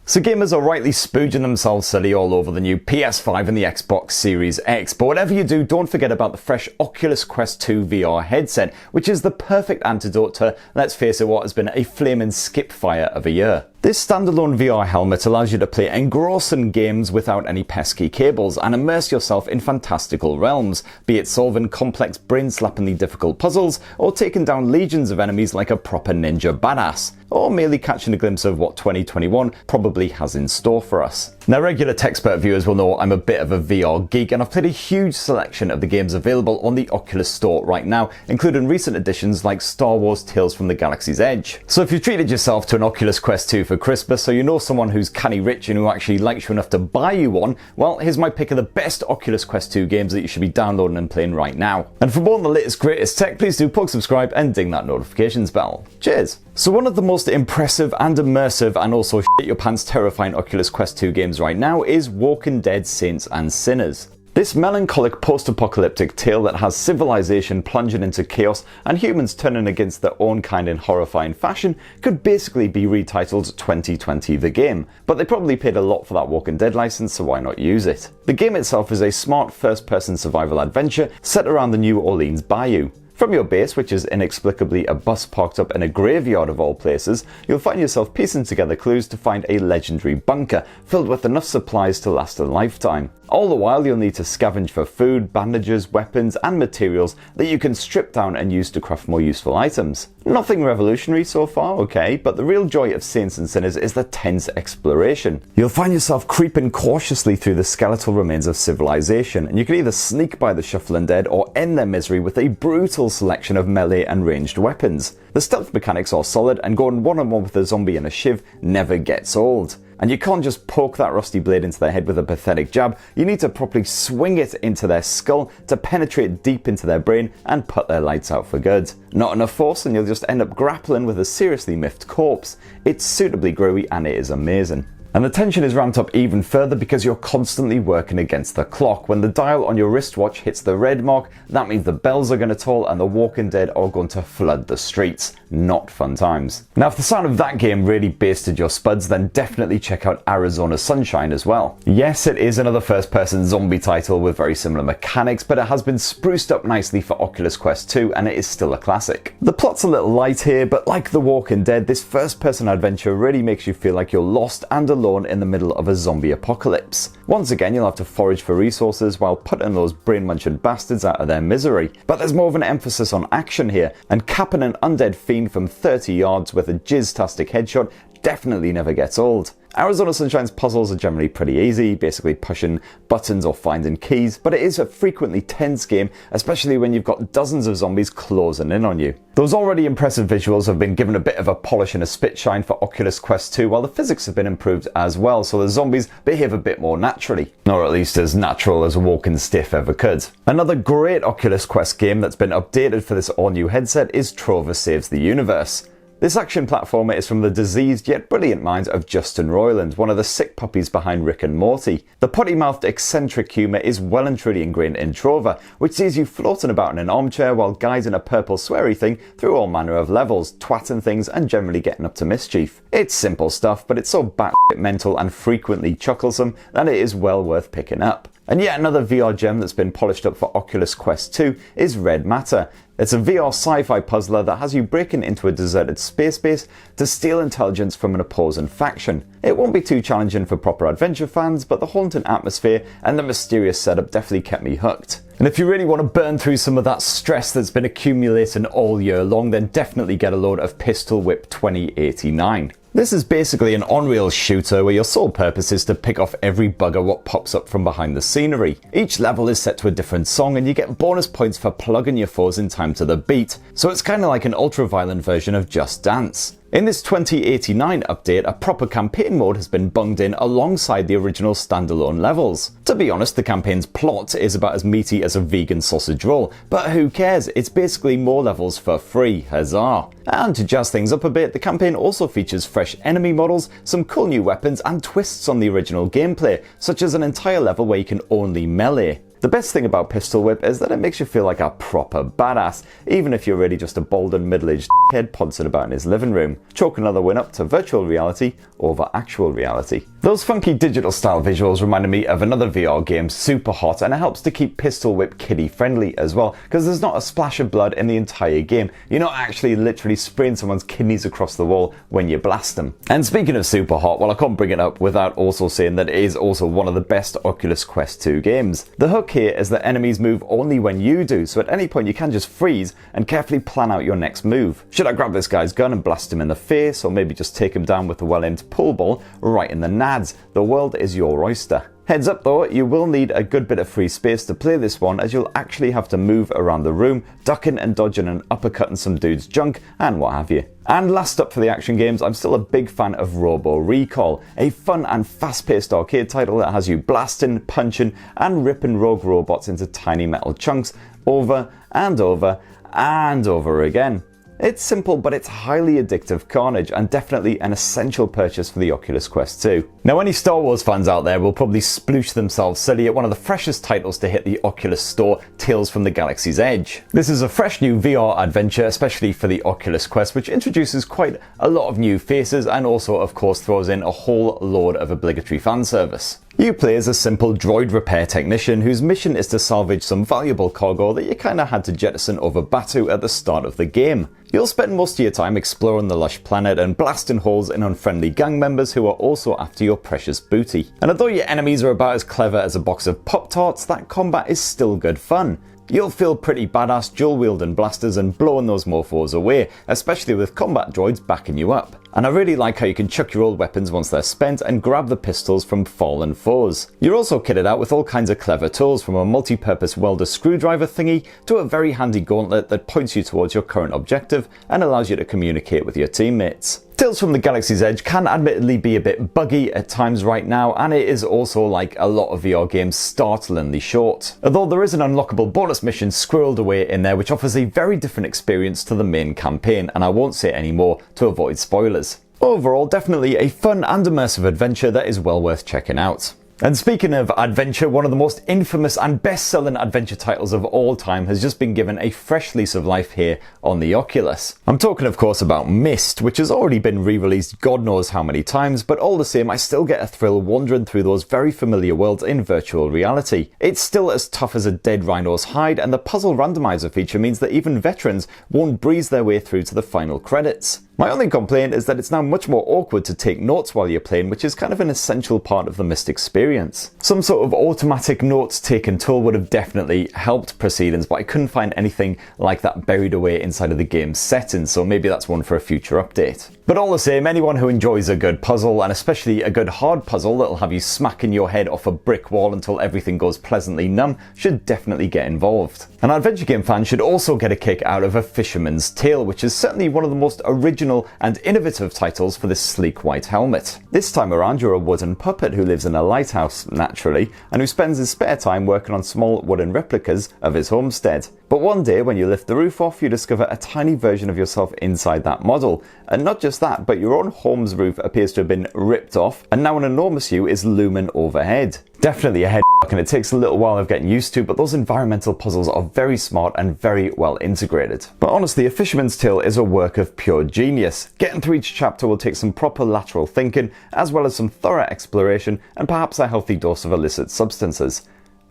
So gamers are rightly spooging themselves silly all over the new PS5 and the Xbox Series X, but whatever you do, don't forget about the fresh Oculus Quest 2 VR headset, which is the perfect antidote to, let's face it, what has been a flaming skip-fire of a year. This standalone VR helmet allows you to play engrossing games without any pesky cables and immerse yourself in fantastical realms, be it solving complex brain-slappingly difficult puzzles or taking down legions of enemies like a proper ninja badass, or merely catching a glimpse of what 2021 probably has in store for us. Now, regular Techspert viewers will know I'm a bit of a VR geek, and I've played a huge selection of the games available on the Oculus Store right now, including recent additions like Star Wars Tales from the Galaxy's Edge. So if you've treated yourself to an Oculus Quest 2 for Christmas, or you know someone who's canny rich and who actually likes you enough to buy you one, well, here's my pick of the best Oculus Quest 2 games that you should be downloading and playing right now. And for more on the latest greatest tech, please do plug subscribe and ding that notifications bell. Cheers! So one of the most impressive and immersive and also shit your pants terrifying Oculus Quest 2 games right now is Walking Dead Saints and Sinners. This melancholic post-apocalyptic tale that has civilization plunging into chaos and humans turning against their own kind in horrifying fashion could basically be retitled 2020 The Game, but they probably paid a lot for that Walking Dead license, so why not use it? The game itself is a smart first-person survival adventure set around the New Orleans Bayou. From your base, which is inexplicably a bus parked up in a graveyard of all places, you'll find yourself piecing together clues to find a legendary bunker filled with enough supplies to last a lifetime. All the while, you'll need to scavenge for food, bandages, weapons and materials that you can strip down and use to craft more useful items. Nothing revolutionary so far, okay, but the real joy of Saints and Sinners is the tense exploration. You'll find yourself creeping cautiously through the skeletal remains of civilization, and you can either sneak by the shuffling dead or end their misery with a brutal selection of melee and ranged weapons. The stealth mechanics are solid, and going one-on-one with a zombie and a shiv never gets old. And you can't just poke that rusty blade into their head with a pathetic jab, you need to properly swing it into their skull to penetrate deep into their brain and put their lights out for good. Not enough force and you'll just end up grappling with a seriously miffed corpse. It's suitably groovy and it is amazing. And the tension is ramped up even further because you're constantly working against the clock. When the dial on your wristwatch hits the red mark, that means the bells are going to toll and the Walking Dead are going to flood the streets. Not fun times. Now, if the sound of that game really basted your spuds, then definitely check out Arizona Sunshine as well. Yes, it is another first-person zombie title with very similar mechanics, but it has been spruced up nicely for Oculus Quest 2 and it is still a classic. The plot's a little light here, but like The Walking Dead, this first-person adventure really makes you feel like you're lost and alone in the middle of a zombie apocalypse. Once again, you'll have to forage for resources while putting those brain-munching bastards out of their misery. But there's more of an emphasis on action here, and capping an undead fiend from 30 yards with a jizz-tastic headshot definitely never gets old. Arizona Sunshine's puzzles are generally pretty easy, basically pushing buttons or finding keys, but it is a frequently tense game, especially when you've got dozens of zombies closing in on you. Those already impressive visuals have been given a bit of a polish and a spit shine for Oculus Quest 2, while the physics have been improved as well, so the zombies behave a bit more naturally. Or at least as natural as a walking stiff ever could. Another great Oculus Quest game that's been updated for this all-new headset is Trover Saves the Universe. This action platformer is from the diseased yet brilliant minds of Justin Roiland, one of the sick puppies behind Rick and Morty. The potty-mouthed eccentric humour is well and truly ingrained in Trover, which sees you floating about in an armchair while guiding a purple sweary thing through all manner of levels, twatting things and generally getting up to mischief. It's simple stuff, but it's so batshit mental and frequently chucklesome that it is well worth picking up. And yet another VR gem that's been polished up for Oculus Quest 2 is Red Matter. It's a VR sci-fi puzzler that has you breaking into a deserted space base to steal intelligence from an opposing faction. It won't be too challenging for proper adventure fans, but the haunting atmosphere and the mysterious setup definitely kept me hooked. And if you really want to burn through some of that stress that's been accumulating all year long, then definitely get a load of Pistol Whip 2089. This is basically an on-rails shooter where your sole purpose is to pick off every bugger what pops up from behind the scenery. Each level is set to a different song and you get bonus points for plugging your foes in time to the beat, so it's kinda like an ultra-violent version of Just Dance. In this 2089 update, a proper campaign mode has been bunged in alongside the original standalone levels. To be honest, the campaign's plot is about as meaty as a vegan sausage roll, but who cares, it's basically more levels for free, huzzah. And to jazz things up a bit, the campaign also features fresh enemy models, some cool new weapons and twists on the original gameplay, such as an entire level where you can only melee. The best thing about Pistol Whip is that it makes you feel like a proper badass, even if you're really just a bald and middle-aged head poncing about in his living room. Chalk another win up to virtual reality over actual reality. Those funky digital style visuals reminded me of another VR game, Superhot, and it helps to keep Pistol Whip kiddie friendly as well, because there's not a splash of blood in the entire game. You're not actually literally spraying someone's kidneys across the wall when you blast them. And speaking of Superhot, well, I can't bring it up without also saying that it is also one of the best Oculus Quest 2 games. The hook here is that enemies move only when you do, so at any point you can just freeze and carefully plan out your next move. Should I grab this guy's gun and blast him in the face, or maybe just take him down with a well-aimed pole ball right in the nads? The world is your oyster. Heads up though, you will need a good bit of free space to play this one, as you'll actually have to move around the room, ducking and dodging and uppercutting some dude's junk and what have you. And last up for the action games, I'm still a big fan of Robo Recall, a fun and fast-paced arcade title that has you blasting, punching and ripping rogue robots into tiny metal chunks over and over and over again. It's simple, but it's highly addictive carnage, and definitely an essential purchase for the Oculus Quest 2. Now, any Star Wars fans out there will probably sploosh themselves silly at one of the freshest titles to hit the Oculus Store, Tales from the Galaxy's Edge. This is a fresh new VR adventure, especially for the Oculus Quest, which introduces quite a lot of new faces and also, of course, throws in a whole load of obligatory fan service. You play as a simple droid repair technician whose mission is to salvage some valuable cargo that you kinda had to jettison over Batu at the start of the game. You'll spend most of your time exploring the lush planet and blasting holes in unfriendly gang members who are also after your precious booty. And although your enemies are about as clever as a box of Pop-Tarts, that combat is still good fun. You'll feel pretty badass dual-wielding blasters and blowing those mofos away, especially with combat droids backing you up. And I really like how you can chuck your old weapons once they're spent and grab the pistols from fallen foes. You're also kitted out with all kinds of clever tools, from a multi-purpose welder screwdriver thingy to a very handy gauntlet that points you towards your current objective and allows you to communicate with your teammates. Tales from the Galaxy's Edge can admittedly be a bit buggy at times right now, and it is also, like a lot of VR games, startlingly short. Although there is an unlockable bonus mission squirreled away in there which offers a very different experience to the main campaign, and I won't say any more to avoid spoilers. Overall, definitely a fun and immersive adventure that is well worth checking out. And speaking of adventure, one of the most infamous and best-selling adventure titles of all time has just been given a fresh lease of life here on the Oculus. I'm talking of course about Myst, which has already been re-released God knows how many times, but all the same I still get a thrill wandering through those very familiar worlds in virtual reality. It's still as tough as a dead rhino's hide, and the puzzle randomizer feature means that even veterans won't breeze their way through to the final credits. My only complaint is that it's now much more awkward to take notes while you're playing, which is kind of an essential part of the Myst experience. Some sort of automatic notes taking tool would have definitely helped proceedings, but I couldn't find anything like that buried away inside of the game's settings, so maybe that's one for a future update. But all the same, anyone who enjoys a good puzzle, and especially a good hard puzzle that'll have you smacking your head off a brick wall until everything goes pleasantly numb, should definitely get involved. An adventure game fan should also get a kick out of a Fisherman's Tale, which is certainly one of the most original and innovative titles for this sleek white helmet. This time around you're a wooden puppet who lives in a lighthouse, naturally, and who spends his spare time working on small wooden replicas of his homestead. But one day when you lift the roof off, you discover a tiny version of yourself inside that model. And not just that, but your own home's roof appears to have been ripped off, and now an enormous you is looming overhead. Definitely a head and it takes a little while of getting used to, but those environmental puzzles are very smart and very well integrated. But honestly, A Fisherman's Tale is a work of pure genius. Getting through each chapter will take some proper lateral thinking, as well as some thorough exploration and perhaps a healthy dose of illicit substances.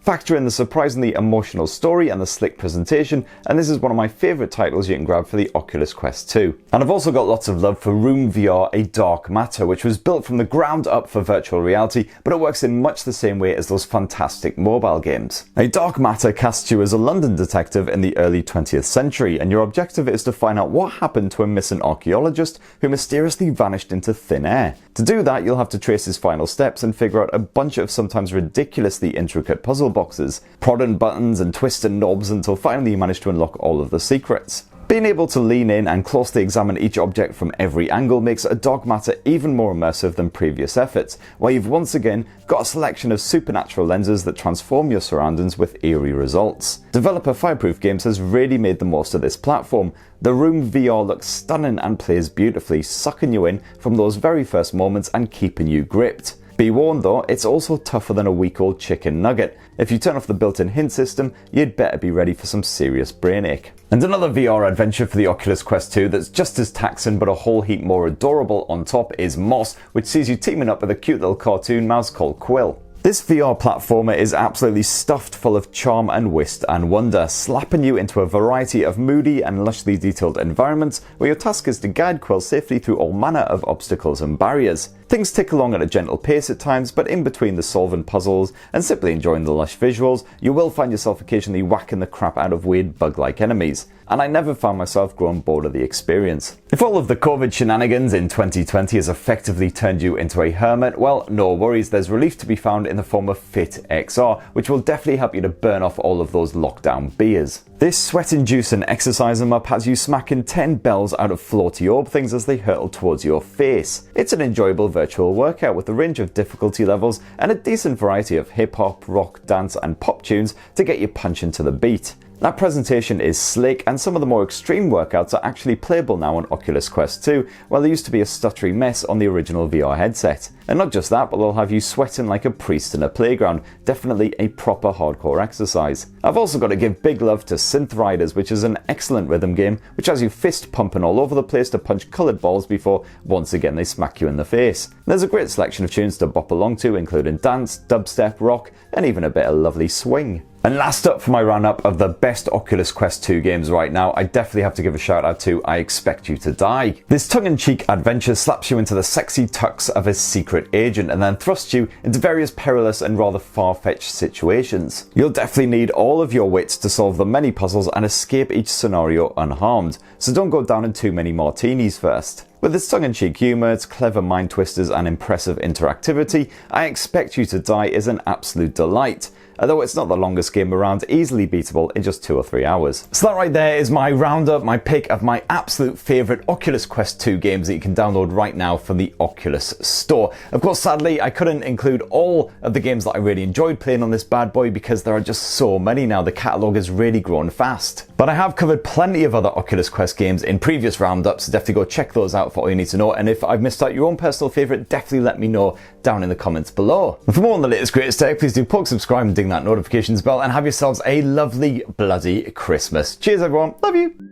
Factor in the surprisingly emotional story and the slick presentation, and this is one of my favourite titles you can grab for the Oculus Quest 2. And I've also got lots of love for Room VR, A Dark Matter, which was built from the ground up for virtual reality, but it works in much the same way as those fantastic mobile games. A Dark Matter casts you as a London detective in the early 20th century, and your objective is to find out what happened to a missing archaeologist who mysteriously vanished into thin air. To do that, you'll have to trace his final steps and figure out a bunch of sometimes ridiculously intricate puzzle boxes, prodding buttons and twisting knobs until finally you manage to unlock all of the secrets. Being able to lean in and closely examine each object from every angle makes A Dark Matter even more immersive than previous efforts, where you've once again got a selection of supernatural lenses that transform your surroundings with eerie results. Developer Fireproof Games has really made the most of this platform. The Room VR looks stunning and plays beautifully, sucking you in from those very first moments and keeping you gripped. Be warned though, it's also tougher than a week-old chicken nugget. If you turn off the built-in hint system, you'd better be ready for some serious brain ache. And another VR adventure for the Oculus Quest 2 that's just as taxing but a whole heap more adorable on top is Moss, which sees you teaming up with a cute little cartoon mouse called Quill. This VR platformer is absolutely stuffed full of charm and whist and wonder, slapping you into a variety of moody and lushly detailed environments where your task is to guide Quill safely through all manner of obstacles and barriers. Things tick along at a gentle pace at times, but in between the solving puzzles and simply enjoying the lush visuals, you will find yourself occasionally whacking the crap out of weird bug-like enemies. And I never found myself growing bored of the experience. If all of the COVID shenanigans in 2020 has effectively turned you into a hermit, well, no worries, there's relief to be found in the form of FitXR, which will definitely help you to burn off all of those lockdown beers. This sweat-inducing exercise up has you smacking 10 bells out of floaty orb things as they hurtle towards your face. It's an enjoyable virtual workout with a range of difficulty levels and a decent variety of hip-hop, rock, dance and pop tunes to get you punching to the beat. That presentation is slick, and some of the more extreme workouts are actually playable now on Oculus Quest 2, while they used to be a stuttery mess on the original VR headset. And not just that, but they'll have you sweating like a priest in a playground, definitely a proper hardcore exercise. I've also got to give big love to Synth Riders, which is an excellent rhythm game, which has you fist pumping all over the place to punch coloured balls before once again they smack you in the face. There's a great selection of tunes to bop along to, including dance, dubstep, rock, and even a bit of lovely swing. And last up for my roundup of the best Oculus Quest 2 games right now, I definitely have to give a shout out to I Expect You to Die. This tongue-in-cheek adventure slaps you into the sexy tux of a secret agent and then thrusts you into various perilous and rather far-fetched situations. You'll definitely need all of your wits to solve the many puzzles and escape each scenario unharmed, so don't go down in too many martinis first. With its tongue-in-cheek humour, its clever mind twisters and impressive interactivity, I Expect You to Die is an absolute delight. Although it's not the longest game around, easily beatable in just 2 or 3 hours. So that right there is my roundup, my pick of my absolute favourite Oculus Quest 2 games that you can download right now from the Oculus Store. Of course, sadly, I couldn't include all of the games that I really enjoyed playing on this bad boy because there are just so many now. The catalogue has really grown fast. But I have covered plenty of other Oculus Quest games in previous roundups, so definitely go check those out for all you need to know. And if I've missed out your own personal favourite, definitely let me know down in the comments below. And for more on the latest greatest tech, please do poke, subscribe and ding that notifications bell, and have yourselves a lovely bloody Christmas. Cheers everyone, love you!